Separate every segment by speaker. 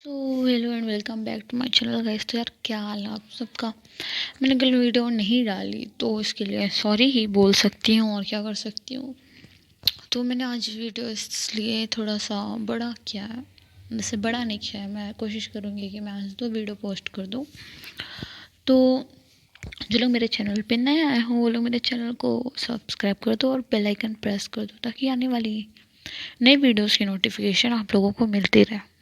Speaker 1: तो hello and welcome back to my channel guys. तो यार क्या हाल है आप सबका। मैंने कल वीडियो नहीं डाली तो इसके लिए सॉरी ही बोल सकती हूँ और क्या कर सकती हूँ। तो मैंने आज वीडियो इसलिए थोड़ा सा बड़ा किया है, वैसे बड़ा नहीं किया है। मैं कोशिश करूँगी कि मैं आज 2 वीडियो पोस्ट कर दूँ। तो जो लोग मेरे चैनल पे नए आए हों वो लोग मेरे चैनल को सब्सक्राइब कर दो और बेल आइकन प्रेस कर दो ताकि आने वाली नई वीडियोज़ की नोटिफिकेशन आप लोगों को मिलती रहे।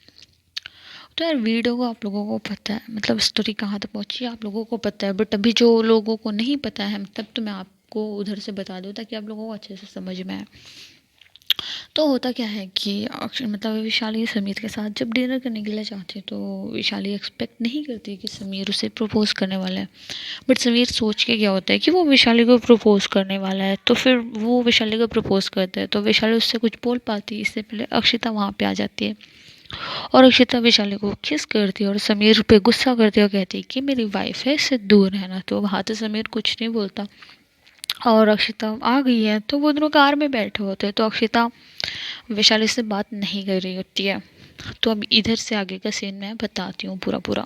Speaker 1: तो यार वीडियो को आप लोगों को पता है, मतलब स्टोरी कहाँ तक पहुँची आप लोगों को पता है, बट अभी जो लोगों को नहीं पता है मतलब तो मैं आपको उधर से बता दूँ ताकि आप लोगों को अच्छे से समझ में आए। तो होता क्या है कि मतलब विशाली समीर के साथ जब डिनर करने के लिए जाती है तो विशाली एक्सपेक्ट नहीं करती कि समीर उसे प्रपोज करने वाला है। बट समीर सोच के क्या होता है कि वो विशाली को प्रपोज करने वाला है, तो फिर वो विशाली को प्रपोज करता है। तो विशाली उससे कुछ बोल पाती है इससे पहले अक्षिता वहाँ पे आ जाती है और अक्षिता वैशाली को किस करती है और समीर पे गुस्सा करती है और कहती है कि मेरी वाइफ है, इससे दूर रहना। तो वहाँ तो समीर कुछ नहीं बोलता और अक्षिता आ गई है तो वो दोनों कार में बैठे होते हैं। तो अक्षिता वैशाली से बात नहीं कर रही होती है। तो अब इधर से आगे का सीन मैं बताती हूँ पूरा पूरा।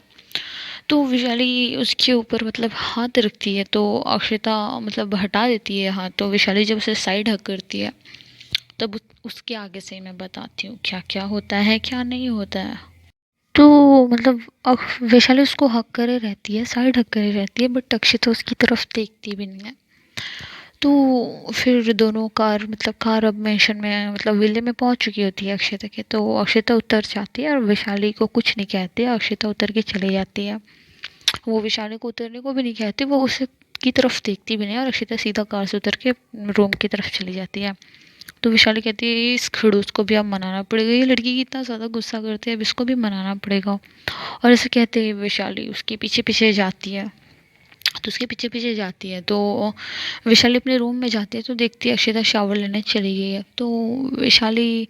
Speaker 1: तो वैशाली उसके ऊपर मतलब हाथ रखती है तो अक्षिता मतलब हटा देती है हाथ। तो वैशाली जब उसे साइड हक करती है तब उसके आगे से मैं बताती हूँ क्या क्या होता है क्या नहीं होता है। तो मतलब वैशाली उसको हक करे रहती है, साइड हक करे रहती है, बट अक्षिता उसकी तरफ देखती भी नहीं है। तो फिर दोनों कार मतलब कार अब मेंशन में मतलब विले में पहुंच चुकी होती है अक्षिता के। तो अक्षिता उतर जाती है और वैशाली को कुछ नहीं कहती है, अक्षिता उतर के चली जाती है। वो वैशाली को उतरने को भी नहीं कहती, वो उसे की तरफ देखती भी नहीं और अक्षिता सीधा कार से उतर के रूम की तरफ चली जाती है। तो विशाली कहती है इस खड़ूस को भी अब मनाना पड़ेगा, ये लड़की कितना ज़्यादा गुस्सा करती है, अब इसको भी मनाना पड़ेगा। और ऐसे कहते हैं वैशाली उसके पीछे पीछे जाती है। तो उसके पीछे पीछे जाती है तो वैशाली अपने रूम में जाती है तो देखती है अक्षिता शावर लेने चली गई है। तो वैशाली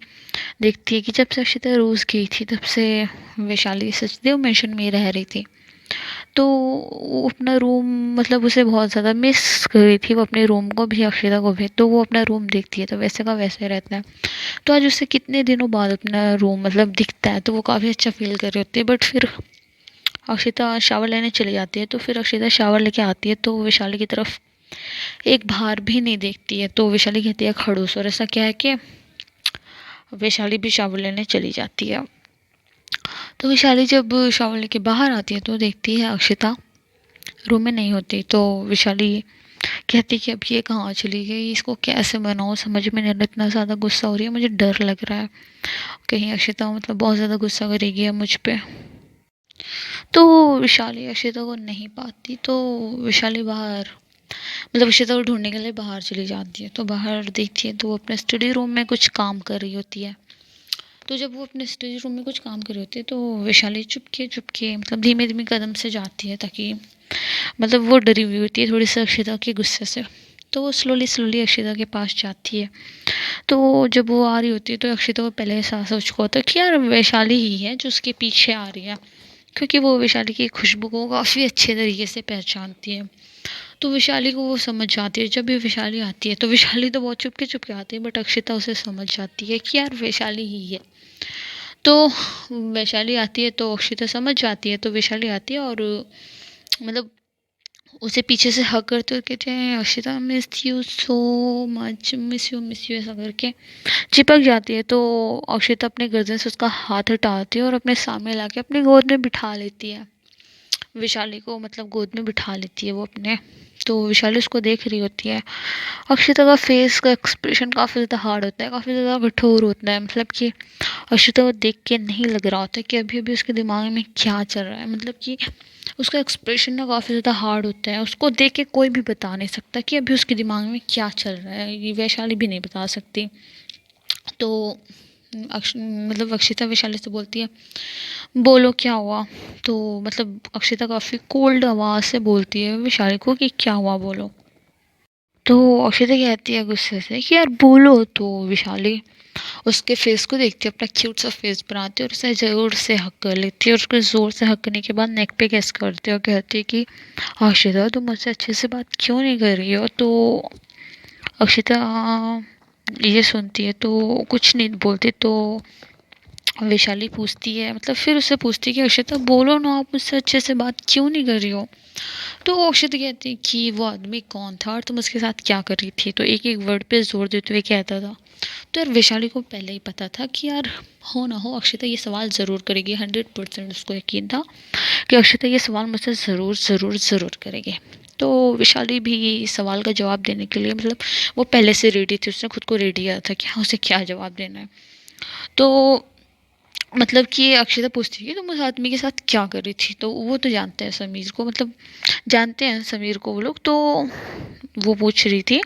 Speaker 1: देखती है कि जब से अक्षिता रोज़ गई थी तब से वैशाली सचदेव मेंशन में ही रह रही थी। तो वो अपना रूम मतलब उसे बहुत ज़्यादा मिस कर रही थी, वो अपने रूम को भी अक्षिता को भी। तो वो अपना रूम देखती है तो वैसे का वैसे रहता है। तो आज उससे कितने दिनों बाद अपना रूम मतलब दिखता है तो वो काफ़ी अच्छा फील कर रही होती है। बट फिर अक्षिता शावर लेने चली जाती है तो फिर अक्षिता शावर लेके आती है तो वैशाली की तरफ एक बार भी नहीं देखती है। तो वैशाली कहती है खड़ूस, और ऐसा क्या है कि वैशाली भी शावर लेने चली जाती है। तो वैशाली जब शावर लेके बाहर आती है तो देखती है अक्षिता रूम में नहीं होती। तो वैशाली कहती कि अब ये कहाँ चली गई, इसको कैसे बनाऊँ समझ में नहीं आ रहा, इतना ज़्यादा गुस्सा हो रही है, मुझे डर लग रहा है कहीं अक्षिता मतलब बहुत ज़्यादा गुस्सा करेगी अब मुझ पे। तो विशाली अक्षिता को नहीं पाती तो विशाली बाहर मतलब अक्षिता को ढूंढने के लिए बाहर चली जाती है। तो बाहर देखती है तो वो अपने स्टडी रूम में कुछ काम कर रही होती है। तो जब वो अपने स्टडी रूम में कुछ काम कर रही होती है तो वैशाली चुपके चुपके मतलब धीमे धीमे कदम से जाती है ताकि मतलब वो डरी हुई होती है थोड़ी सी अक्षिता के गुस्से से। तो वो स्लोली स्लोली अक्षिता के पास जाती है। तो जब वो आ रही होती है तो अक्षिता को पहले एहसास हो चुका होता है कि यार वैशाली ही है जो उसके पीछे आ रही है, क्योंकि वो वैशाली की खुशबू को काफ़ी अच्छे तरीके से पहचानती है। तो वैशाली को वो समझ जाती है। जब भी वैशाली आती है तो वैशाली तो बहुत चुपके आती है बट अक्षिता उसे समझ जाती है कि यार वैशाली ही है। तो वैशाली आती है तो अक्षिता समझ जाती है। तो वैशाली आती है और मतलब उसे पीछे से हग करते हुए कहते हैं Akshita miss you so much, miss you ऐसा करके चिपक जाती है। तो अक्षिता अपने गर्दन से उसका हाथ हटाती है और अपने सामने लाके अपनी गोद में बिठा लेती है। विशाली को मतलब गोद में बिठा लेती है वो अपने। तो विशाली उसको देख रही होती है। अक्षिता का फेस का एक्सप्रेशन काफ़ी ज़्यादा हार्ड होता है, काफ़ी ज़्यादा कठोर होता है, मतलब कि अक्षिता को देख के नहीं लग रहा होता कि अभी अभी उसके दिमाग में क्या चल रहा है। मतलब कि उसका एक्सप्रेशन ना काफ़ी ज़्यादा हार्ड होता है, उसको देख के कोई भी बता नहीं सकता कि अभी उसके दिमाग में क्या चल रहा है, ये वैशाली भी नहीं बता सकती। तो मतलब अक्षिता वैशाली से बोलती है बोलो क्या हुआ। तो मतलब अक्षिता काफ़ी कोल्ड आवाज़ से बोलती है वैशाली को कि क्या हुआ बोलो। तो अक्षिता कहती है गुस्से से कि यार बोलो। तो वैशाली उसके फेस को देखती है, अपना क्यूट सा फेस बनाती है और उसे ज़रूर से हक कर लेती है और उसको ज़ोर से हक करने के बाद नेक पे किस करती है और कहती है कि अक्षिता तुम मुझसे अच्छे से बात क्यों नहीं कर रही हो। तो अक्षिता ये सुनती है तो कुछ नहीं बोलती। तो वैशाली पूछती है, मतलब फिर उससे पूछती है कि अक्षता बोलो ना, आप मुझसे अच्छे से बात क्यों नहीं कर रही हो। तो वो अक्षता कहती है कि वो आदमी कौन था और तुम उसके साथ क्या कर रही थी। तो एक एक वर्ड पे जोर देते हुए कहता था। तो यार वैशाली को पहले ही पता था कि यार हो ना हो अक्षता ये सवाल ज़रूर करेगी, 100% उसको यकीन था कि अक्षता ये सवाल मुझसे ज़रूर ज़रूर ज़रूर करेगी। तो वैशाली भी इस सवाल का जवाब देने के लिए, मतलब वो पहले से रेडी थी, उसने खुद को रेडी किया था कि हाँ उसे क्या जवाब देना है। तो मतलब कि अक्षता पूछती है कि तुम उस आदमी के साथ क्या कर रही थी। तो वो तो जानते हैं समीर को, मतलब जानते हैं समीर को वो लोग। तो वो पूछ रही थी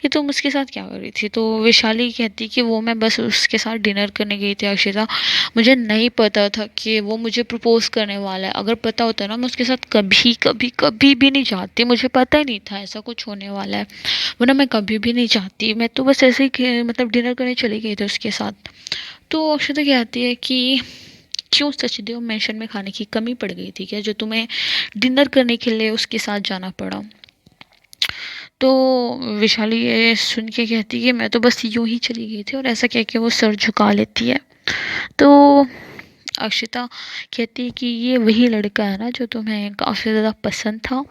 Speaker 1: कि तुम उसके साथ क्या कर रही थी। तो वैशाली कहती कि वो मैं बस उसके साथ डिनर करने गई थी अक्षता, मुझे नहीं पता था कि वो मुझे प्रपोज करने वाला है। अगर पता होता ना मैं उसके साथ कभी कभी कभी भी नहीं जाती, मुझे पता ही नहीं था ऐसा कुछ होने वाला है, वरना मैं कभी भी नहीं जाती, मैं तो बस ऐसे ही मतलब डिनर करने चली गई थी उसके साथ। तो अक्षता कहती है कि क्यों सचदेव मेंशन में खाने की कमी पड़ गई थी क्या, जो तुम्हें डिनर करने के लिए उसके साथ जाना पड़ा। तो विशाली ये सुन के कहती है कि मैं तो बस यूं ही चली गई थी, और ऐसा कह के वो सर झुका लेती है। तो अक्षिता कहती है कि ये वही लड़का है ना जो तुम्हें काफ़ी ज़्यादा पसंद था।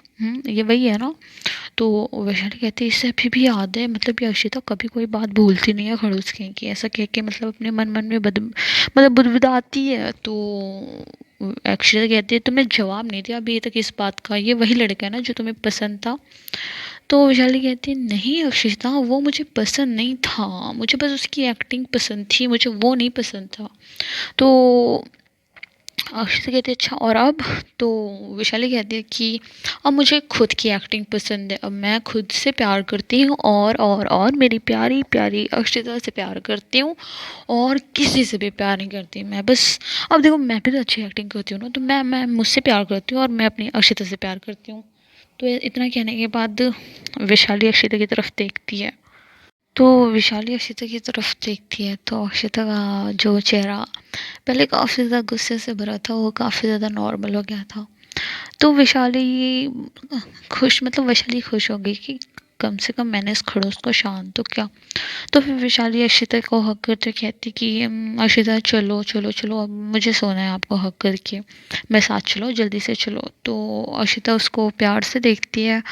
Speaker 1: ये वही है ना। तो वैशाली कहती है इससे अभी भी याद है, मतलब ये अक्षिता कभी कोई बात भूलती नहीं है खड़ूस कहीं की, ऐसा कह के मतलब अपने मन मन में मतलब बुदबुदाती है। तो अक्षिता कहती है तुमने जवाब नहीं दिया अभी तक इस बात का, ये वही लड़का है ना जो तुम्हें पसंद था। तो वैशाली कहती है नहीं अक्षिता वो मुझे पसंद नहीं था, मुझे बस उसकी एक्टिंग पसंद थी, मुझे वो नहीं पसंद था। तो अक्षिता कहती है अच्छा और अब। तो वैशाली कहती है कि अब मुझे खुद की एक्टिंग पसंद है, अब मैं खुद से प्यार करती हूँ और मेरी प्यारी प्यारी अक्षिता से प्यार करती हूँ, और किसी से भी प्यार नहीं करती मैं बस। अब देखो मैं भी तो अच्छी एक्टिंग करती हूँ ना, तो मैं मुझसे प्यार करती हूँ और मैं अपनी अक्षिता से प्यार करती हूँ। तो इतना कहने के बाद वैशाली अक्षिता की तरफ देखती है। तो वैशाली अक्षिता की तरफ देखती है तो अक्षिता का जो चेहरा पहले काफ़ी ज़्यादा गुस्से से भरा था वो काफ़ी ज़्यादा नॉर्मल हो गया था। तो वैशाली खुश, मतलब वैशाली खुश हो गई कि कम से कम मैंने इस खड़ूस को शांत तो क्या। तो फिर वैशाली अक्षिता को हक करते कहती कि अक्षिता चलो चलो चलो अब मुझे सोना है आपको हक करके, मैं साथ चलो जल्दी से चलो। तो अक्षिता उसको प्यार से देखती है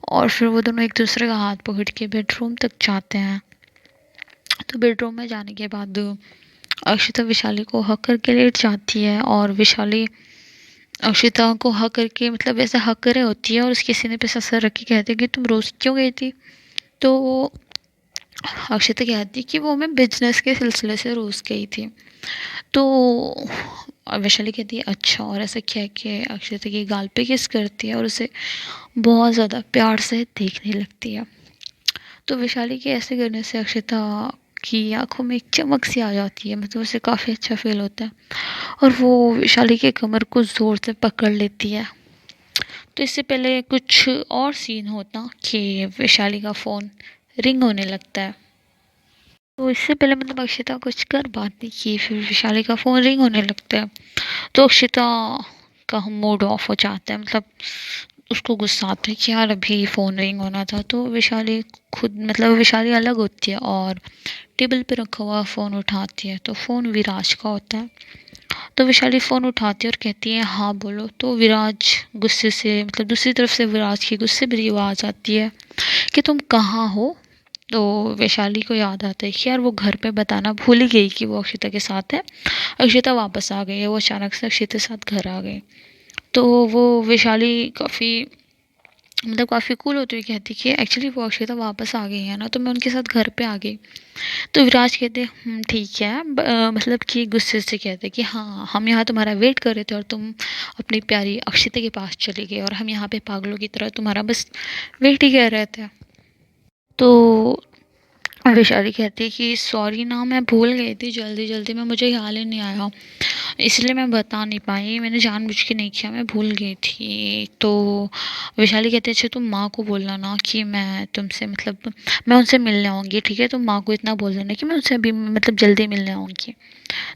Speaker 1: और फिर वो दोनों एक दूसरे का हाथ पकड़ के बेडरूम तक जाते हैं। तो बेडरूम में जाने के बाद अक्षिता विशाली को हक करके लेट जाती है, और विशाली अक्षिता को हक करके मतलब ऐसे हक करे होती है और उसके सीने पे सर रख के कहती है कि तुम रोज़ क्यों गई थी। तो अक्षिता कहती है कि वो मैं बिजनेस के सिलसिले से रोज़ गई थी। तो वैशाली कहती है अच्छा, और ऐसा क्या कि अक्षिता की गाल पे किस करती है और उसे बहुत ज़्यादा प्यार से देखने लगती है। तो वैशाली के ऐसे करने से अक्षिता की आंखों में एक चमक सी आ जाती है, मतलब उसे काफ़ी अच्छा फील होता है, और वो वैशाली के कमर को ज़ोर से पकड़ लेती है। तो इससे पहले कुछ और सीन होता कि वैशाली का फ़ोन रिंग होने लगता है। तो इससे पहले मतलब अक्षिता कुछ कर बात नहीं की, फिर वैशाली का फ़ोन रिंग होने लगता है। तो अक्षिता का मूड ऑफ हो जाता है, मतलब उसको गुस्सा आता है कि यार अभी फ़ोन रिंग होना था। तो वैशाली खुद, मतलब वैशाली अलग होती है और टेबल पे रखा हुआ फ़ोन उठाती है। तो फ़ोन विराज का होता है। तो वैशाली फ़ोन उठाती है और कहती है हाँ बोलो। तो विराज गुस्से से, मतलब दूसरी तरफ से विराज की गुस्से भरी आवाज़ आती है कि तुम कहाँ हो। तो वैशाली को याद आता है कि यार वो घर पे बताना भूल ही गई कि वो अक्षिता के साथ है। अक्षिता वापस आ गई है, वो अचानक से अक्षिता के साथ घर आ गई। तो वो वैशाली काफ़ी, मतलब काफ़ी कूल होती हुई कहती कि एक्चुअली वो अक्षिता वापस आ गई है ना, तो मैं उनके साथ घर पे आ गई। तो विराज कहते ठीक है, मतलब कि गुस्से से कहते कि हाँ हम यहाँ तुम्हारा वेट कर रहे थे और तुम अपनी प्यारी अक्षिता के पास चले गए, और हम यहाँ पे पागलों की तरह तुम्हारा बस वेट ही कर रहे थे। तो वैशाली कहती है कि सॉरी ना, मैं भूल गई थी जल्दी जल्दी में, मुझे ख्याल ही नहीं आया, इसलिए मैं बता नहीं पाई, मैंने जानबूझ के नहीं किया, मैं भूल गई थी। तो वैशाली कहती है अच्छा तुम माँ को बोलना ना कि मैं तुमसे, मतलब मैं उनसे मिलने आऊँगी, ठीक है तुम माँ को इतना बोल देना कि मैं उनसे अभी मतलब जल्दी मिलने आऊँगी।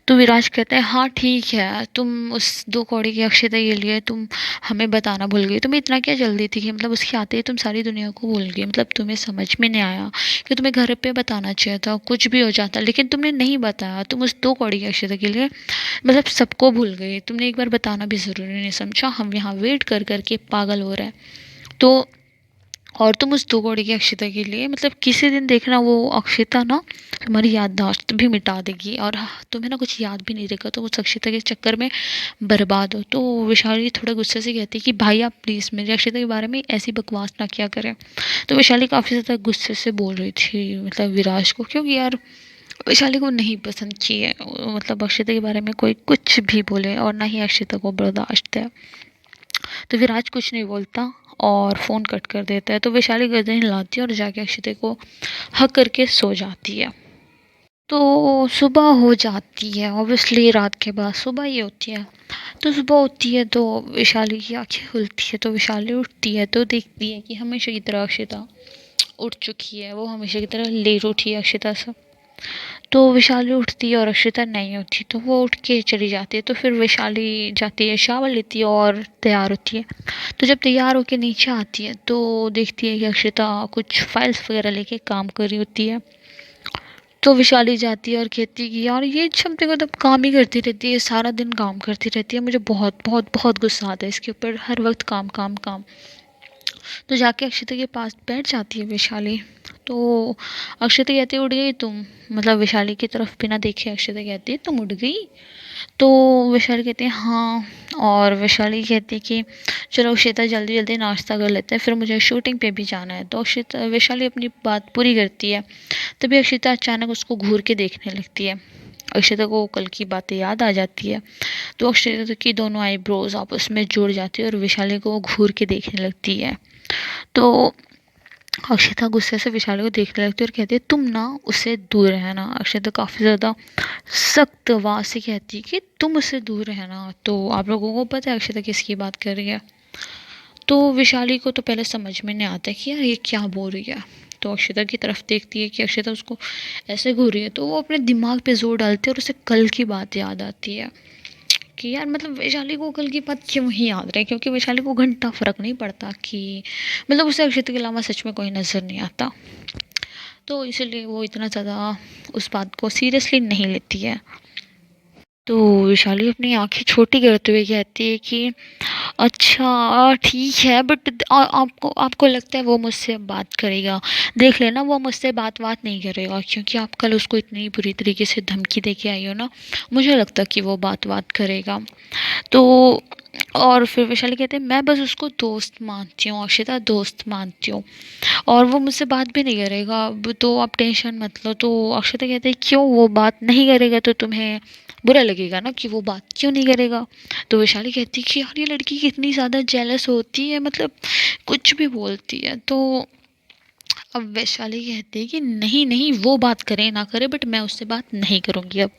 Speaker 1: तो विराज कहता है हाँ ठीक है, तुम उस 2 कौड़ी की अक्षता के लिए तुम हमें बताना भूल गई। तुम्हें इतना क्या जल्दी थी कि मतलब उसके आते ही तुम सारी दुनिया को भूल गई? मतलब तुम्हें समझ में नहीं आया कि तुम्हें घर पे बताना चाहिए था, कुछ भी हो जाता, लेकिन तुमने नहीं बताया। तुम उस 2 कौड़ी की अक्षता के लिए मतलब सबको भूल गई। तुमने एक बार बताना भी ज़रूरी नहीं समझा। हम यहाँ वेट कर कर के पागल हो रहे हैं। तो और तुम उस 2 कौड़ी की अक्षता के लिए मतलब किसी दिन देखना वो अक्षता ना तुम्हारी याददाश्त भी मिटा देगी और तुम्हें ना कुछ याद भी नहीं रहेगा। तो उस अक्षता के चक्कर में बर्बाद हो। तो वैशाली थोड़ा गुस्से से कहती है कि भाई आप प्लीज़ मेरी अक्षता के बारे में ऐसी बकवास ना किया करें। तो वैशाली काफ़ी ज़्यादा गुस्से से बोल रही थी मतलब विराज को, क्योंकि यार वैशाली को नहीं पसंद की है मतलब अक्षता के बारे में कोई कुछ भी बोले, और ना ही अक्षता को बर्दाश्त है। तो विराज कुछ नहीं बोलता और फ़ोन कट कर देता है। तो वैशाली गर्दन हिलाती है और जाके अक्षता को हक करके सो जाती है। तो सुबह हो जाती है, ऑब्वियसली रात के बाद सुबह ही होती है। तो सुबह होती है तो वैशाली की आंखें खुलती है। तो वैशाली उठती है तो देखती है कि हमेशा की तरह अक्षता उठ चुकी है। वो हमेशा की तरह लेट उठी है अक्षता से। तो वैशाली उठती है और अक्षता नहीं होती, तो वो उठ के चली जाती है। तो फिर वैशाली जाती है, शावर लेती है और तैयार होती है। तो जब तैयार होके नीचे आती है तो देखती है कि अक्षता कुछ फाइल्स वगैरह लेके काम कर रही होती है। तो वैशाली जाती है और कहती है कि यार ये समथिंग मतलब काम ही करती रहती है, सारा दिन काम करती रहती है, मुझे बहुत बहुत बहुत गुस्सा आता है इसके ऊपर, हर वक्त काम काम काम। तो जाके अक्षता के पास बैठ जाती है वैशाली। तो अक्षता कहती है उठ गई तुम? मतलब वैशाली की तरफ बिना देखे अक्षता कहती है तुम उठ गई? तो वैशाली कहती है हाँ। और वैशाली कहती है कि चलो अक्षता जल्दी जल्दी नाश्ता कर लेते हैं, फिर मुझे शूटिंग पे भी जाना है। तो अक्षता वैशाली अपनी बात पूरी करती है। तभी अक्षता अचानक उसको घूर के देखने लगती है। अक्षता को कल की बातें याद आ जाती है। तो अक्षता की दोनों आईब्रोज आपस में जुड़ जाती है और वैशाली को वो घूर के देखने लगती है। तो अक्षता गुस्से से विशाल को देखने लगती है और कहती है तुम ना उससे दूर रहना। अक्षता काफ़ी ज़्यादा सख्त आवाज़ से कहती है कि तुम उससे दूर रहना। तो आप लोगों को पता है अक्षता किसकी बात कर रही है? तो विशाली को तो पहले समझ में नहीं आता कि यार ये क्या बोल रही है। तो अक्षता की तरफ देखती है कि अक्षता उसको ऐसे घूर रही है, तो वो अपने दिमाग पे जोर डालती है और उसे कल की बात याद आती है कि यार मतलब वैशाली को कल की बात क्यों ही याद रहे, क्योंकि वैशाली को घंटा फ़र्क नहीं पड़ता कि मतलब उसे अक्षता के अलावा सच में कोई नज़र नहीं आता। तो इसलिए वो इतना ज़्यादा उस बात को सीरियसली नहीं लेती है। तो वैशाली अपनी आंखें छोटी करते हुए कहती है कि अच्छा ठीक है, बट आपको आपको लगता है वो मुझसे बात करेगा? देख लेना वो मुझसे बात नहीं करेगा, क्योंकि आप कल उसको इतनी बुरी तरीके से धमकी दे के आई हो ना, मुझे लगता है कि वो बात करेगा। तो और फिर वैशाली कहते हैं मैं बस उसको दोस्त मानती हूँ, अक्षता दोस्त मानती हूँ, और वो मुझसे बात भी नहीं करेगा, अब तो आप टेंशन मत लो। तो अक्षता कहते हैं क्यों वो बात नहीं करेगा? तो तुम्हें बुरा लगेगा ना कि वो बात क्यों नहीं करेगा? तो वैशाली कहती है कि यार ये लड़की कितनी ज़्यादा जेलस होती है, मतलब कुछ भी बोलती है। तो अब वैशाली कहती है कि नहीं नहीं वो बात करे ना करे, बट मैं उससे बात नहीं करूँगी अब।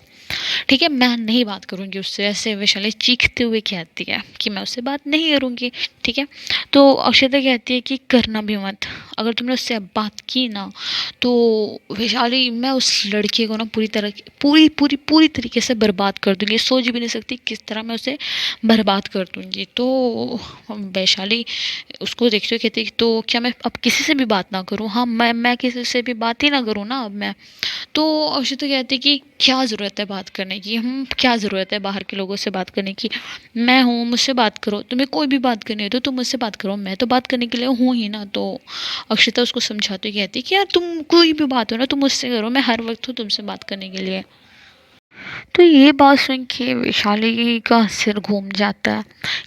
Speaker 1: ठीक है, मैं नहीं बात करूँगी उससे, ऐसे वैशाली चीखते हुए कहती है कि मैं उससे बात नहीं करूँगी। ठीक है, तो अक्षता कहती है कि करना भी मत, अगर तुमने उससे अब बात की ना तो वैशाली मैं उस लड़के को ना पूरी तरीके से बर्बाद कर दूँगी। सोच भी नहीं सकती किस तरह मैं उसे बर्बाद कर दूँगी। तो वैशाली उसको देखते हुए कहती है कि तो क्या मैं अब किसी से भी बात ना करूँ? हाँ, मैं किसी से भी बात ही ना करूँ ना अब मैं? तो अक्षता कहती है कि क्या ज़रूरत है बात करने की? क्या ज़रूरत है बाहर के लोगों से बात करने की? मैं हूँ, मुझसे बात करो। तुम्हें कोई भी बात करनी हो तो तुम मुझसे बात करो, मैं तो बात करने के लिए हूँ ही ना। तो अक्षता उसको समझाती हुई कहती है कि यार तुम कोई भी बात हो ना तुम मुझसे करो, मैं हर वक्त हूँ तुमसे बात करने के लिए। तो ये बात सुन के वैशाली का सिर घूम जाता है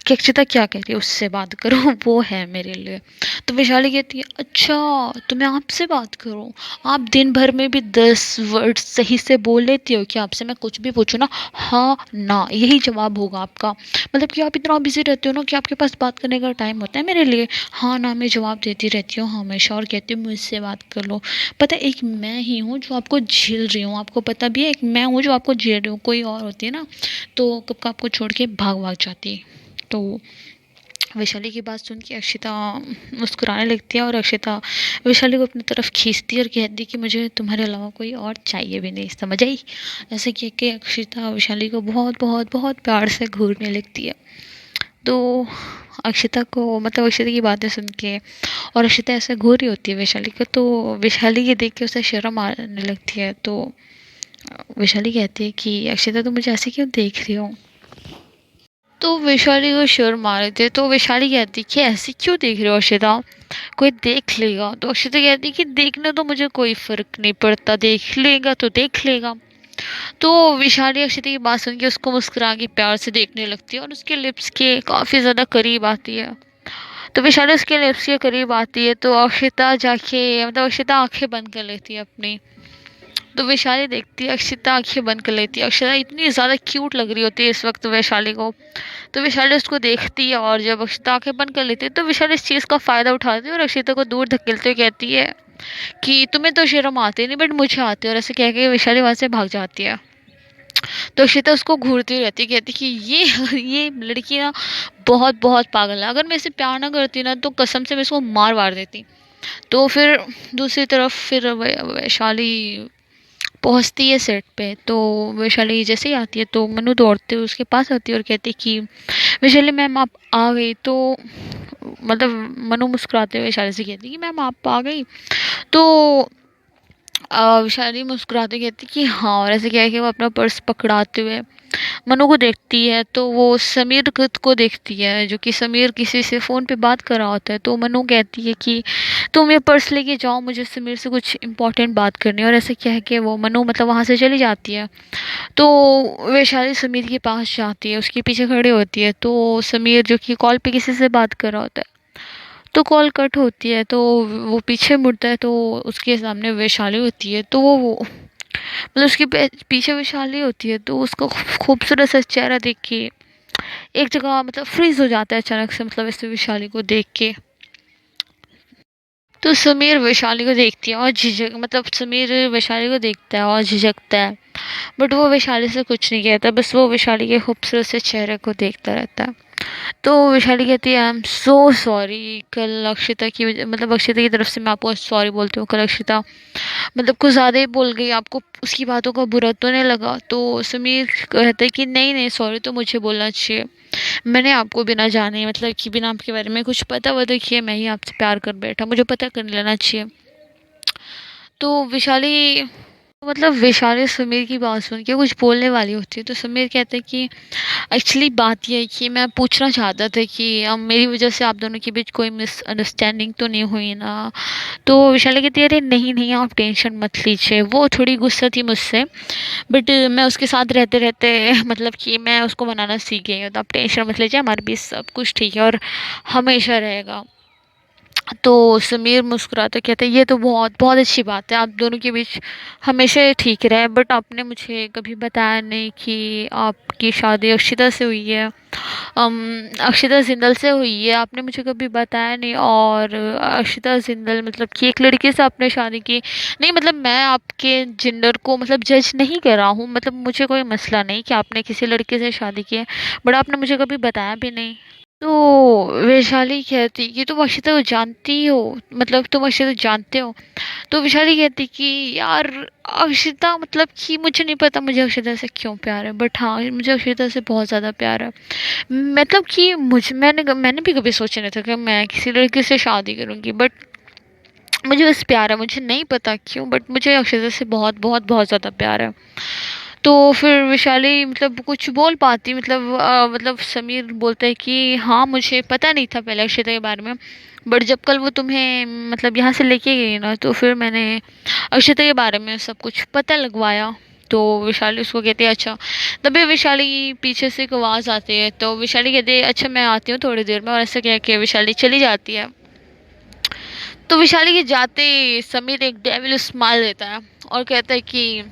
Speaker 1: कि अक्षता क्या कह रही है, उससे बात करो वो है मेरे लिए। तो वैशाली कहती है अच्छा तो मैं आपसे बात करूं? आप दिन भर में भी 10 वर्ड सही से बोल लेती हो कि आपसे मैं कुछ भी पूछूं ना हाँ ना यही जवाब होगा आपका? मतलब कि आप इतना बिजी रहते हो ना कि आपके पास बात करने का टाइम होता है मेरे लिए? हाँ ना मैं जवाब देती रहती हूँ हमेशा और कहती हूँ मुझसे बात कर लो। पता है एक मैं ही हूँ जो आपको झेल रही हूँ, आपको पता भी है एक मैं हूँ जो आपको झेल रही हूँ, कोई और होती है ना तो कब का आपको छोड़ के भाग भाग जाती। तो वैशाली की बात सुन के अक्षिता मुस्कुराने लगती है और अक्षिता वैशाली को अपनी तरफ खींचती है और कहती है कि मुझे तुम्हारे अलावा कोई और चाहिए भी नहीं, समझ आई। ऐसे कह के अक्षिता वैशाली को बहुत बहुत बहुत प्यार से घूरने लगती है। तो अक्षिता को मतलब अक्षिता की बातें सुन के और अक्षिता ऐसे घूर रही होती है वैशाली को, तो वैशाली ये देख के उसे शर्म आने लगती है। तो वैशाली कहती है कि अक्षिता तुम मुझे ऐसे क्यों देख रही हो। तो वैशाली को शर्म आ रहे थे, तो वैशाली कहती कि ऐसे क्यों देख रहे हो अक्षिता, कोई देख लेगा। तो अक्षिता कहती कि देखने तो मुझे कोई फर्क नहीं पड़ता, देख लेगा तो देख लेगा। तो वैशाली अक्षिता की बात सुन के उसको मुस्कुरा के प्यार से देखने लगती है और उसके लिप्स के काफ़ी ज़्यादा करीब आती है। तो वैशाली उसके लिप्स के करीब आती है तो अक्षिता जाके मतलब अक्षिता आंखें बंद कर लेती है अपनी। तो वैशाली देखती है, अक्षिता आंखें बंद कर लेती है। अक्षिता इतनी ज़्यादा क्यूट लग रही होती है इस वक्त वैशाली को। तो वैशाली उसको देखती है और जब अक्षिता आंखें बंद कर लेती है तो वैशाली इस चीज़ का फ़ायदा उठाती है और अक्षिता को दूर धकेलते हुए कहती है कि तुम्हें तो शर्म आती नहीं बट मुझे आती है, और ऐसे कह के वैशाली वहाँ से भाग जाती है। तो अक्षिता उसको घूरती रहती है, कहती कि ये लड़की ना बहुत बहुत पागल है, अगर मैं इसे प्यार ना करती ना तो कसम से मैं इसको मार वार देती। तो फिर दूसरी तरफ फिर वैशाली पहुंचती है सेट पे। तो वैशाली जैसे ही आती है तो मनु दौड़ते हुए उसके पास आती है और कहती है कि वैशाली मैम आप आ गई। तो मतलब मनु मुस्कुराते हुए वैशाली से कहती है कि मैम आप आ गई। तो वैशाली मुस्कुराते कहती कि हाँ, और ऐसे क्या है कि वो अपना पर्स पकड़ाते हुए मनु को देखती है। तो वो समीर खुद को देखती है, जो कि समीर किसी से फ़ोन पे बात कर रहा होता है। तो मनु कहती है कि तुम ये पर्स लेके जाओ, मुझे समीर से कुछ इम्पोर्टेंट बात करनी है, और ऐसे क्या है कि वो मनु मतलब वहाँ से चली जाती है। तो वैशाली समीर के पास जाती है, उसके पीछे खड़ी होती है। तो समीर जो कि कॉल पे किसी से बात कर रहा होता है, तो कॉल कट होती है तो वो पीछे मुड़ता है तो उसके सामने वैशाली होती है। तो वो मतलब उसके पीछे वैशाली होती है तो उसका खूबसूरत सा चेहरा देख के एक जगह मतलब फ्रीज हो जाता है अचानक से, मतलब ऐसे वैशाली को देख के। तो समीर वैशाली को देखती है और झिझक मतलब समीर वैशाली को देखता है और झिझकता है, बट वो वैशाली से कुछ नहीं कहता, बस वो वैशाली के खूबसूरत से चेहरे को देखता रहता है। तो वैशाली कहती है आई एम सो सॉरी, कल अक्षिता की मतलब अक्षिता की तरफ से मैं आपको सॉरी बोलती हूँ, कल अक्षिता मतलब कुछ ज़्यादा ही बोल गई, आपको उसकी बातों का बुरा तो नहीं लगा। तो समीर कहता है कि नहीं नहीं सॉरी तो मुझे बोलना चाहिए, मैंने आपको बिना जाने मतलब कि बिना आपके बारे में कुछ पता वता किए मैं ही आपसे प्यार कर बैठा, मुझे पता कर लेना चाहिए। तो वैशाली मतलब वैशाली समीर की बात सुन के कुछ बोलने वाली होती है। तो समीर कहते हैं कि एक्चुअली बात यह है कि मैं पूछना चाहता था कि अब मेरी वजह से आप दोनों के बीच कोई मिसअंडरस्टैंडिंग तो नहीं हुई ना। तो वैशाली कहती है अरे नहीं नहीं आप टेंशन मत लीजिए, वो थोड़ी गुस्सा थी मुझसे, बट मैं उसके साथ रहते रहते मतलब कि मैं उसको मनाना सीख गई हूँ, तो आप टेंशन मत लीजिए, हमारे बीच सब कुछ ठीक है और हमेशा रहेगा। तो समीर मुस्कुराते कहते ये तो बहुत बहुत अच्छी बात है, आप दोनों के बीच हमेशा ये ठीक रहे, बट आपने मुझे कभी बताया नहीं कि आपकी शादी अक्षिता से हुई है, अक्षिता जिंदल से हुई है, आपने मुझे कभी बताया नहीं। और अक्षिता जिंदल मतलब कि एक लड़के से आपने शादी की नहीं, मतलब मैं आपके जेंडर को मतलब जज नहीं कर रहा हूँ, मतलब मुझे कोई मसला नहीं कि आपने किसी लड़के से शादी की है, बट आपने मुझे कभी बताया भी नहीं। तो वैशाली कहती कि तुम अक्षिता को जानती हो, मतलब तुम अक्षिता जानते हो। तो वैशाली कहती कि यार अक्षिता मतलब कि मुझे नहीं पता मुझे अक्षिता से क्यों प्यार है, बट हाँ मुझे अक्षिता से बहुत ज़्यादा प्यार है। मतलब कि मुझे मैंने भी कभी सोचा नहीं था कि मैं किसी लड़के से शादी करूँगी, बट मुझे बस प्यार है, मुझे नहीं पता क्यों बट मुझे अक्षिता से बहुत बहुत बहुत ज़्यादा प्यार है। तो फिर वैशाली मतलब कुछ बोल पाती मतलब मतलब समीर बोलता है कि हाँ मुझे पता नहीं था पहले अक्षिता के बारे में, बट जब कल वो तुम्हें मतलब यहाँ से लेके गई ना तो फिर मैंने अक्षिता के बारे में सब कुछ पता लगवाया। तो वैशाली उसको कहती है अच्छा। तभी वैशाली पीछे से एक आवाज़ आती है, तो वैशाली कहती है अच्छा मैं आती हूँ थोड़ी देर में, और ऐसा कह के वैशाली चली जाती है। तो वैशाली के जाते समीर एक डेविल स्माइल देता है और कहता है कि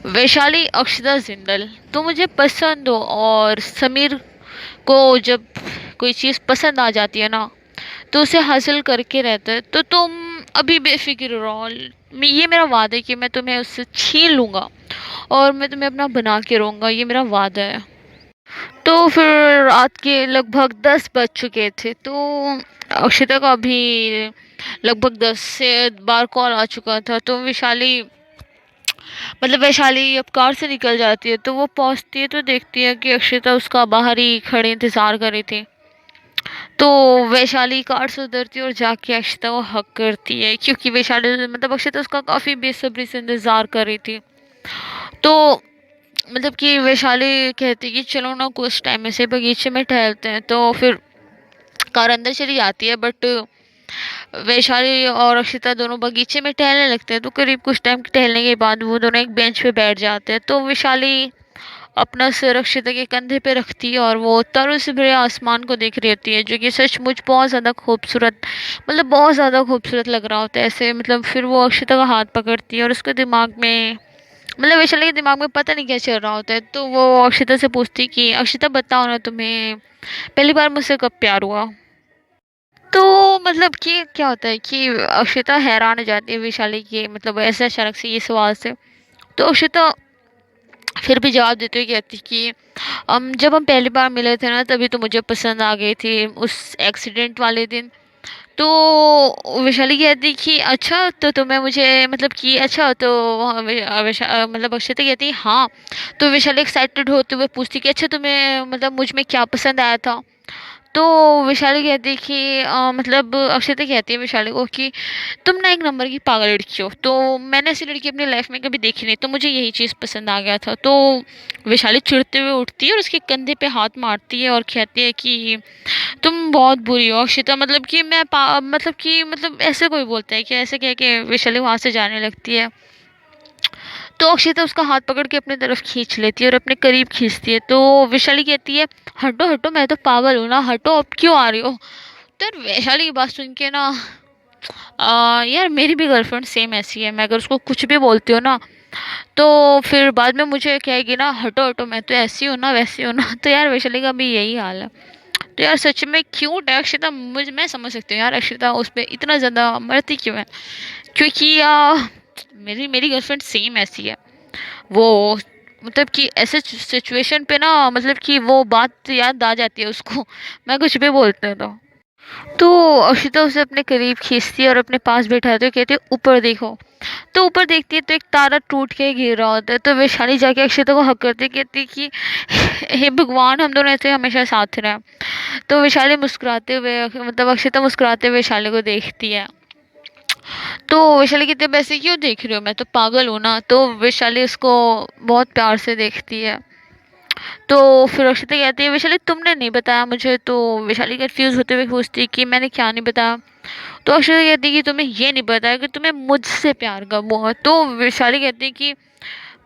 Speaker 1: वैशाली अक्षता जिंदल तो मुझे पसंद हो, और समीर को जब कोई चीज़ पसंद आ जाती है ना तो उसे हासिल करके रहता है, तो तुम अभी बेफिक्र रहो, ये मेरा वादा है कि मैं तुम्हें उससे छीन लूँगा और मैं तुम्हें अपना बना के रहूँगा, ये मेरा वादा है। तो फिर रात के लगभग 10 बज चुके थे, तो अक्षिता का भी लगभग 10 से बार कॉल आ चुका था। तो वैशाली, मतलब वैशाली अब कार से निकल जाती है, तो वो पहुंचती है तो देखती है कि अक्षिता उसका बाहर ही खड़े इंतजार कर रही थी। तो वैशाली कार से उतरती है और जाके अक्षिता को हक करती है, क्योंकि वैशाली मतलब अक्षिता उसका काफी बेसब्री से इंतजार कर रही थी। तो मतलब कि वैशाली कहती कि चलो ना कुछ टाइम ऐसे बगीचे में टहलते हैं, तो फिर कार अंदर चली जाती है। बट वैशाली और अक्षिता दोनों बगीचे में टहलने लगते हैं। तो करीब कुछ टाइम टहलने के बाद वो दोनों एक बेंच पे बैठ जाते हैं। तो वैशाली अपना सिर अक्षिता के कंधे पे रखती है और वो तरों से भरे आसमान को देख रही होती है, जो कि सचमुच बहुत ज़्यादा खूबसूरत, मतलब बहुत ज़्यादा खूबसूरत लग रहा होता है ऐसे। मतलब फिर वो अक्षिता का हाथ पकड़ती है और उसके दिमाग में, मतलब वैशाली के दिमाग में पता नहीं क्या चल रहा होता है। तो वो अक्षिता से पूछती कि अक्षिता बताओ ना, तुम्हें पहली बार मुझसे कब प्यार हुआ। तो मतलब कि क्या होता है कि अक्षिता हैरान हो जाती है वैशाली के मतलब ऐसे अचानक से ये सवाल से। तो अक्षिता फिर भी जवाब देते हुए कहती कि जब हम पहली बार मिले थे ना, तभी तो मुझे पसंद आ गई थी उस एक्सीडेंट वाले दिन। तो वैशाली कहती कि अच्छा तो तुम्हें मुझे मतलब कि अच्छा तो मतलब अक्षता कहती हाँ। तो वैशाली एक्साइटेड होते हुए पूछती कि अच्छा तुम्हें मतलब मुझ में क्या पसंद आया था। तो वैशाली कहती है कि मतलब अक्षता कहती है वैशाली को कि तुम ना एक नंबर की पागल लड़की हो, तो मैंने ऐसी लड़की अपनी लाइफ में कभी देखी नहीं, तो मुझे यही चीज़ पसंद आ गया था। तो वैशाली चिढ़ते हुए उठती है और उसके कंधे पे हाथ मारती है और कहती है कि तुम बहुत बुरी हो अक्षिता, मतलब कि मतलब कि मतलब ऐसे कोई बोलता है कि ऐसे कह के वैशाली वहां से जाने लगती है। तो अक्षिता उसका हाथ पकड़ के अपनी तरफ खींच लेती है और अपने करीब खींचती है। तो वैशाली कहती है हटो हटो, मैं तो पागल हूँ ना, हटो, अब क्यों आ रही हो। तो यार वैशाली की बात सुन के ना, यार मेरी भी गर्लफ्रेंड सेम ऐसी है। मैं अगर उसको कुछ भी बोलती हूँ ना, तो फिर बाद में मुझे कहेगी ना हटो हटो, मैं तो ऐसी हूँ ना वैसी हूँ ना। तो यार वैशाली का भी यही हाल है। तो यार सच में क्यूट है अक्षिता, मुझ मैं समझ सकती हूँ यार अक्षिता उस पर इतना ज़्यादा मरती क्यों है। क्योंकि मेरी मेरी गर्लफ्रेंड सेम ऐसी है। वो मतलब कि ऐसे सिचुएशन पे ना, मतलब कि वो बात याद आ जाती है उसको, मैं कुछ भी बोलते हैं तो अक्षिता उसे अपने करीब खींचती है और अपने पास बैठाते हुए कहती है ऊपर देखो। तो ऊपर देखती है तो एक तारा टूट के गिर रहा होता है। तो वैशाली जाके अक्षिता को हक करती है, कहती है कि हे भगवान, हम दोनों ऐसे हमेशा साथ रहे। तो वैशाली मुस्कुराते हुए, मतलब अक्षिता मुस्कुराते हुए वैशाली को देखती है। तो वैशाली कहती है वैसे क्यों देख रही हो, मैं तो पागल हूँ ना। तो वैशाली उसको बहुत प्यार से देखती है। तो फिर अक्षता कहती है वैशाली तुमने नहीं बताया मुझे। तो वैशाली कंफ्यूज होते हुए पूछती है कि मैंने क्या नहीं बताया। तो अक्षता कहती है कि तुम्हें ये नहीं बताया कि तुम्हें मुझसे प्यार कब हुआ। तो वैशाली कहती है कि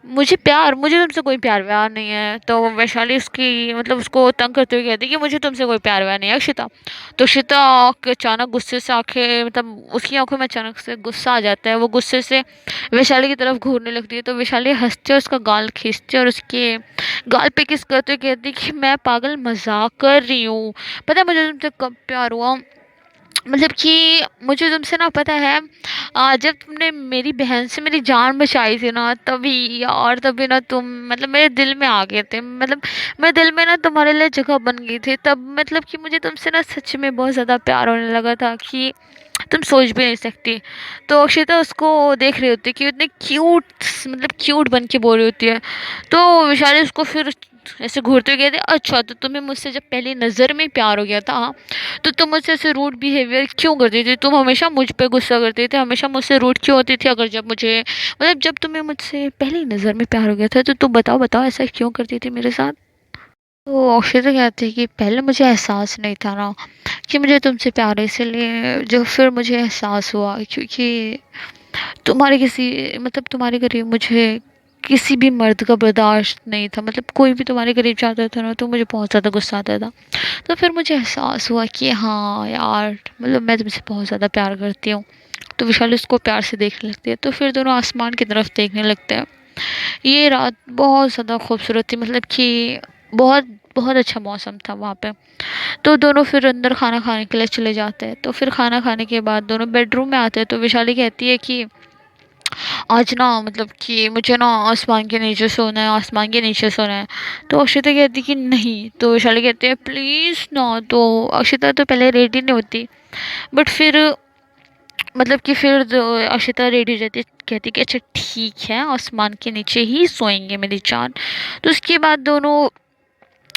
Speaker 1: मुझे तुमसे कोई प्यार व्यार नहीं है। तो वैशाली उसकी मतलब उसको तंग करते हुए कहती है कि मुझे तुमसे कोई प्यार व्यार नहीं है अक्षिता। तो अक्षिता के अचानक गुस्से से आंखें, मतलब उसकी आंखों में अचानक से गुस्सा आ जाता है। वो गुस्से से वैशाली की तरफ घूरने लगती है। तो वैशाली हंसते और उसका गाल खींचते और उसके गाल पे किस करते हुए कहती कि मैं पागल मजाक कर रही हूँ, पता है मुझे तुमसे कब प्यार हुआ। मतलब कि मुझे तुमसे ना पता है, जब तुमने मेरी बहन से मेरी जान बचाई थी ना, तभी यार तभी ना तुम मतलब मेरे दिल में आ गए थे। मतलब मेरे दिल में ना तुम्हारे लिए जगह बन गई थी तब। मतलब कि मुझे तुमसे ना सच में बहुत ज़्यादा प्यार होने लगा था कि तुम सोच भी नहीं सकती। तो अक्षिता उसको देख रही होती है कि इतने क्यूट, मतलब क्यूट बन के बोल रही होती है। तो विशाली उसको फिर ऐसे घूरते हुए कहते अच्छा तो तुम्हें मुझसे जब पहली नज़र में प्यार हो गया था, तो तुम मुझसे ऐसे रूड बिहेवियर क्यों करती थी, तुम हमेशा मुझ पे गुस्सा करते थे, हमेशा मुझसे रूड क्यों होती थी। अगर जब मुझे मतलब जब तुम्हें मुझसे पहली नज़र में प्यार हो गया था, तो तुम बताओ बताओ ऐसा क्यों करती थी मेरे साथ। तो अक्षता कहती है कि पहले मुझे एहसास नहीं था ना कि मुझे तुमसे प्यार है, इसलिए जो फिर मुझे एहसास हुआ, क्योंकि तुम्हारे किसी मतलब तुम्हारे करीब मुझे किसी भी मर्द का बर्दाश्त नहीं था। मतलब कोई भी तुम्हारे करीब जाता था ना, तो मुझे बहुत ज़्यादा गुस्सा आता था। तो फिर मुझे एहसास हुआ कि हाँ यार, मतलब मैं तुमसे बहुत ज़्यादा प्यार करती हूँ। तो विशाल उसको प्यार से देखने लगती है। तो फिर दोनों आसमान की तरफ देखने लगते हैं। ये रात बहुत ज़्यादा खूबसूरत थी, मतलब कि बहुत बहुत अच्छा मौसम था वहाँ पे। तो दोनों फिर अंदर खाना खाने के लिए चले जाते हैं। तो फिर खाना खाने के बाद दोनों बेडरूम में आते हैं। तो विशाली कहती है कि आज ना मतलब कि मुझे ना आसमान के नीचे सोना है, आसमान के नीचे सोना है। तो अक्षिता कहती कि नहीं, तो वैशाली कहते हैं प्लीज़ ना। तो अक्षिता तो पहले रेडी नहीं होती, बट फिर मतलब कि फिर जो अक्षिता रेडी हो जाती है, कहती कि अच्छा ठीक है, आसमान के नीचे ही सोएंगे मेरी जान। तो उसके बाद दोनों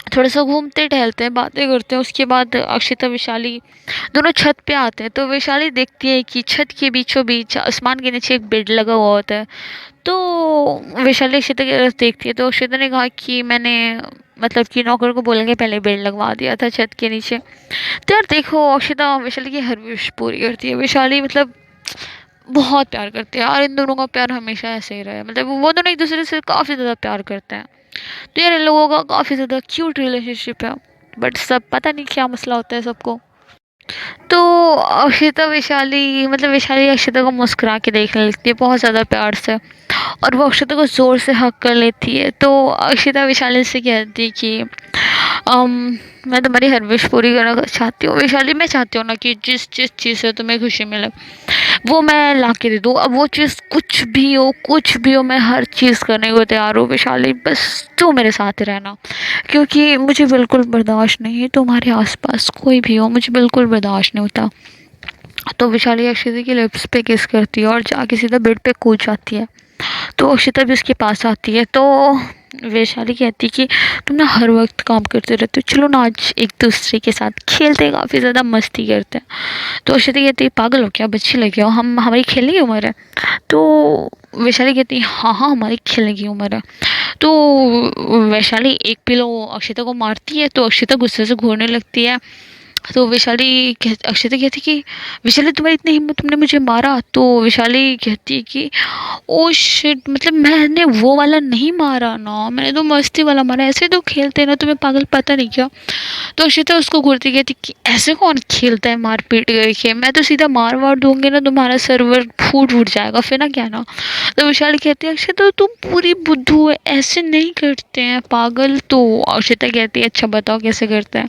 Speaker 1: थोड़ा सा घूमते टहलते हैं, बातें करते हैं। उसके बाद अक्षिता वैशाली दोनों छत पे आते हैं। तो वैशाली देखती है कि छत के बीचों बीच आसमान के नीचे एक बेड लगा हुआ होता है। तो वैशाली अक्षिता की तरफ देखती है। तो अक्षिता ने कहा कि मैंने मतलब कि नौकर को बोलेंगे पहले बेड लगवा दिया था छत के नीचे। तो यार देखो, अक्षिता वैशाली की हर विश पूरी करती है। वैशाली मतलब बहुत प्यार करती है यार, इन दोनों का प्यार हमेशा ऐसे ही रहे, मतलब वो दोनों एक दूसरे से काफ़ी ज़्यादा प्यार करते हैं। तो यार इन लोगों का काफ़ी ज़्यादा क्यूट रिलेशनशिप है, बट सब पता नहीं क्या मसला होता है सबको। तो अक्षिता वैशाली मतलब वैशाली अक्षिता को मुस्कुरा के देखने लगती है बहुत ज़्यादा प्यार से, और वो अक्षिता को ज़ोर से हक कर लेती है। तो अक्षिता वैशाली से कहती है कि मैं तुम्हारी हर विश पूरी करना चाहती हूँ वैशाली। मैं चाहती हूँ ना कि जिस जिस चीज़ से तुम्हें खुशी मिले वो मैं ला के दे दूँ। अब वो चीज़ कुछ भी हो, कुछ भी हो, मैं हर चीज़ करने को तैयार हूँ वैशाली, बस तू मेरे साथ ही रहना। क्योंकि मुझे बिल्कुल बर्दाश्त नहीं है तुम्हारे आसपास कोई भी हो, मुझे बिल्कुल बर्दाश्त नहीं होता। तो वैशाली अक्षिता की लिप्स पे किस करती है और जाके सीधा बेड पे कूद जाती है। तो अक्षिता भी उसके पास आती है। तो वैशाली कहती है कि तुम ना हर वक्त काम करते रहते हो, चलो ना आज एक दूसरे के साथ खेलते हैं, काफ़ी ज़्यादा मस्ती करते हैं। तो अक्षिता कहती है पागल हो क्या, बच्ची लगे हो, हम हमारी खेलने की उम्र है। तो वैशाली कहती है हाँ हाँ हमारी खेलने की उम्र है। तो वैशाली एक पिलो अक्षिता को मारती है। तो अक्षिता गुस्से से घूरने लगती है। तो अक्षिता कहती कि वैशाली तुम्हारी इतनी हिम्मत, तुमने मुझे मारा। तो वैशाली कहती है कि ओ शिट, मतलब मैंने वो वाला नहीं मारा ना, मैंने तो मस्ती वाला मारा, ऐसे तो खेलते हैं ना, तुम्हें पागल पता नहीं क्या। तो अक्षिता उसको घूरती कहती कि ऐसे कौन खेलता है मार पीट करके, मैं तो सीधा मार वार दूंगी ना, तुम्हारा सर्वर फूट फूट जाएगा फिर ना, क्या ना। तो विशाल कहती है अक्षिता तुम पूरी बुद्धू है, ऐसे नहीं करते हैं पागल। तो अक्षिता कहती है अच्छा बताओ कैसे करते हैं।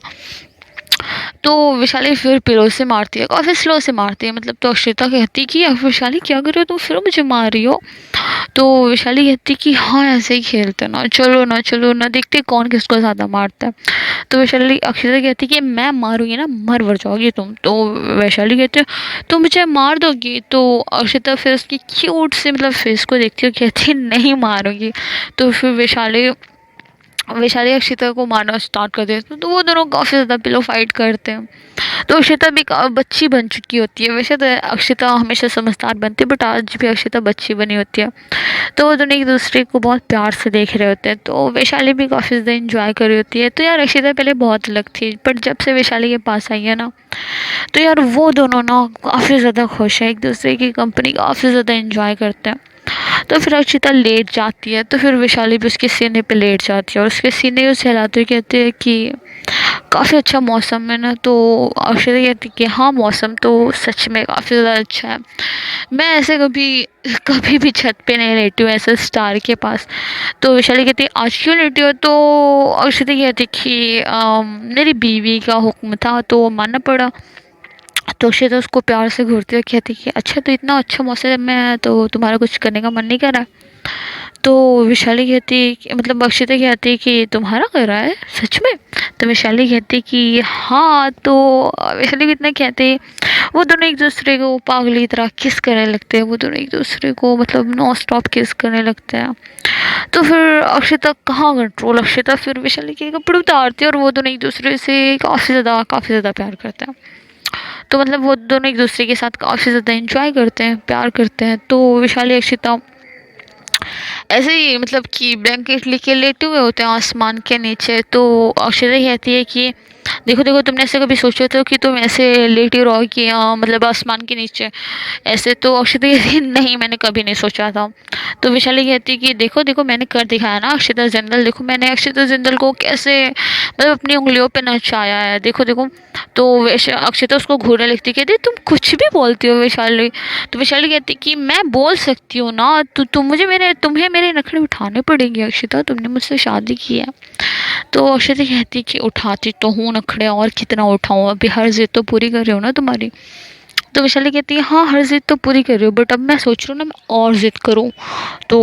Speaker 1: तो विशाली फिर पिलो से मारती है, काफ़ी स्लो से मारती है मतलब। तो अक्षिता कहती है कि अब विशाली क्या कर रही हो तुम, फिर मुझे मार रही हो। तो विशाली कहती है कि हाँ ऐसे ही खेलते ना, चलो ना चलो ना, देखते कौन किसको ज़्यादा मारता है। तो वैशाली अक्षिता कहती है कि मैं मारूंगी ना मर वर जाओगी तुम। तो वैशाली कहती है तुम मुझे मार दोगी। तो अक्षिता फिर उसकी क्यूट से मतलब फेस को देखती है, कहती है नहीं मारूंगी। तो फिर वैशाली वैशाली अक्षिता को मारना स्टार्ट कर देते हैं। तो वो दोनों काफ़ी ज़्यादा पिलो फाइट करते हैं। तो अक्षिता भी बच्ची बन चुकी होती है, वैसे तो अक्षिता हमेशा समझदार बनती है, बट आज भी अक्षिता बच्ची बनी होती है। तो वो दोनों एक दूसरे को बहुत प्यार से देख रहे होते हैं। तो वैशाली भी काफ़ी ज़्यादा इंजॉय कर रही होती है। तो यार अक्षिता पहले बहुत अलग थी, बट जब से वैशाली के पास आई है ना, तो यार वो दोनों ना काफ़ी ज़्यादा खुश है, एक दूसरे की कंपनी काफ़ी ज़्यादा इंजॉय करते हैं। तो फिर अक्षिता लेट जाती है। तो फिर वैशाली भी उसके सीने पे लेट जाती है और उसके सीने को सहलाते हुए कहते हैं कि काफ़ी अच्छा मौसम है ना। तो अक्षिता कहती है कि हाँ मौसम तो सच में काफ़ी ज़्यादा अच्छा है, मैं ऐसे कभी कभी भी छत पे नहीं लेटी हूँ ऐसे स्टार के पास। तो वैशाली कहती है आज क्यों लेटी हो। तो अक्षिता कहती है कि मेरी बीवी का हुक्म था तो मानना पड़ा। तो अक्षिता उसको प्यार से घूरती है, कहती कि अच्छा तो इतना अच्छा मौसम है तो तुम्हारा कुछ करने का मन नहीं कर रहा। तो विशाली कहती मतलब अक्षिता कहती कि तुम्हारा कर रहा है सच में। तो विशाली कहती कि हाँ। तो विशाली भी इतना कहते, वो दोनों एक दूसरे को पागली तरह किस करने लगते हैं, वो दोनों एक दूसरे को मतलब नॉन स्टॉप किस करने लगते हैं। तो फिर अक्षिता कहाँ कंट्रोल, अक्षिता फिर विशाली के कपड़े उतारती है और वो दोनों एक दूसरे से काफ़ी ज़्यादा प्यार करते हैं। तो मतलब वो दोनों एक दूसरे के साथ काफ़ी ज़्यादा इंजॉय करते हैं, प्यार करते हैं। तो विशाली अक्षिता ऐसे ही मतलब कि ब्लैंकेट लेके लेटे हुए होते हैं आसमान के नीचे। तो अक्षरा कहती है कि देखो देखो, तुमने ऐसे कभी सोचा था कि तुम ऐसे लेटी रहोगी मतलब आसमान के नीचे ऐसे। तो अक्षता कहती है नहीं मैंने कभी नहीं सोचा था। तो विशाली कहती है कि देखो देखो मैंने कर दिखाया ना अक्षता जिंदल, देखो मैंने अक्षता जिंदल को कैसे मतलब अपनी उंगलियों पे नचाया है, देखो देखो। तो अक्षता उसको घूरने लगती है, कहती तुम कुछ भी बोलती हो वैशाली। तो वैशाली कहती कि मैं बोल सकती हूँ ना, तो तुम्हें मेरे नखरे उठाने पड़ेंगे अक्षता, तुमने मुझसे शादी की है। तो अक्षता कहती कि उठाती तो हूँ नखड़े, और कितना उठाऊँ, अभी हर जिद तो पूरी कर रही हूँ ना तुम्हारी। तो वैशाली कहती है हाँ हर ज़िद तो पूरी कर रही हूँ, बट अब मैं सोच रही हूँ ना मैं और ज़िद करूँ। तो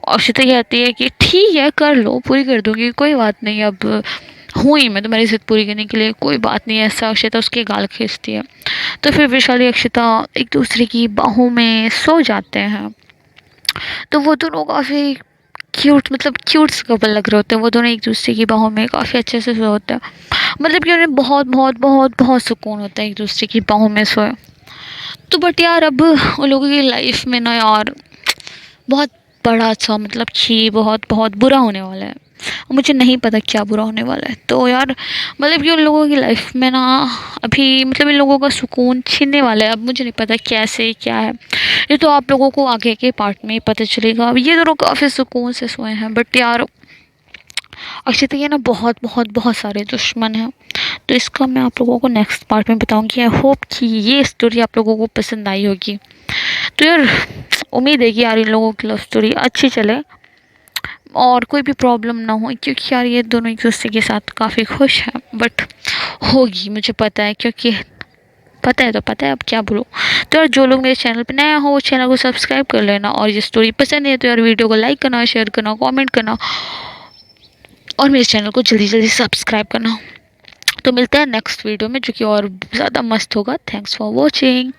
Speaker 1: अक्षिता कहती है कि ठीक है कर लो, पूरी कर दूँगी, कोई बात नहीं, अब हूँ ही मैं तुम्हारी ज़िद पूरी करने के लिए, कोई बात नहीं। ऐसा अक्षिता उसके गाल खींचती है। तो फिर वैशाली अक्षिता एक दूसरे की बाहों में सो जाते हैं। तो वो दोनों काफ़ी क्यूट, मतलब क्यूट कपल लग रहे होते हैं। वो दोनों एक दूसरे की बाहों में काफ़ी अच्छे से सोए होते हैं, मतलब कि उन्हें बहुत बहुत बहुत बहुत सुकून होता है एक दूसरे की बाहों में सोए। तो बट यार अब उन लोगों की लाइफ में ना यार बहुत बड़ा अच्छा, मतलब कि बहुत बहुत बुरा होने वाला है। मुझे नहीं पता क्या बुरा होने वाला है। तो यार मतलब कि उन लोगों की लाइफ में ना अभी मतलब इन लोगों का सुकून छीनने वाला है। अब मुझे नहीं पता कैसे क्या है, ये तो आप लोगों को आगे के पार्ट में ही पता चलेगा। अब ये दोनों काफ़ी सुकून से सोए हैं, बट यार अक्षिता के ना बहुत बहुत बहुत सारे दुश्मन हैं। तो इसका मैं आप लोगों को नेक्स्ट पार्ट में बताऊंगी। आई होप कि ये स्टोरी आप लोगों को पसंद आई होगी। तो यार उम्मीद है कि यार इन लोगों की लव स्टोरी अच्छी चले और कोई भी प्रॉब्लम ना हो, क्योंकि यार ये दोनों एक दूसरे के साथ काफ़ी खुश हैं। बट होगी, मुझे पता है, क्योंकि पता है तो पता है, अब क्या बोलूँ। तो यार जो लोग मेरे चैनल पे नया हो वो चैनल को सब्सक्राइब कर लेना, और ये स्टोरी पसंद है तो यार वीडियो को लाइक करना, शेयर करना, कमेंट करना, और मेरे चैनल को जल्दी जल्दी सब्सक्राइब करना। तो मिलते हैं नेक्स्ट वीडियो में जो कि और ज़्यादा मस्त होगा। Thanks for watching.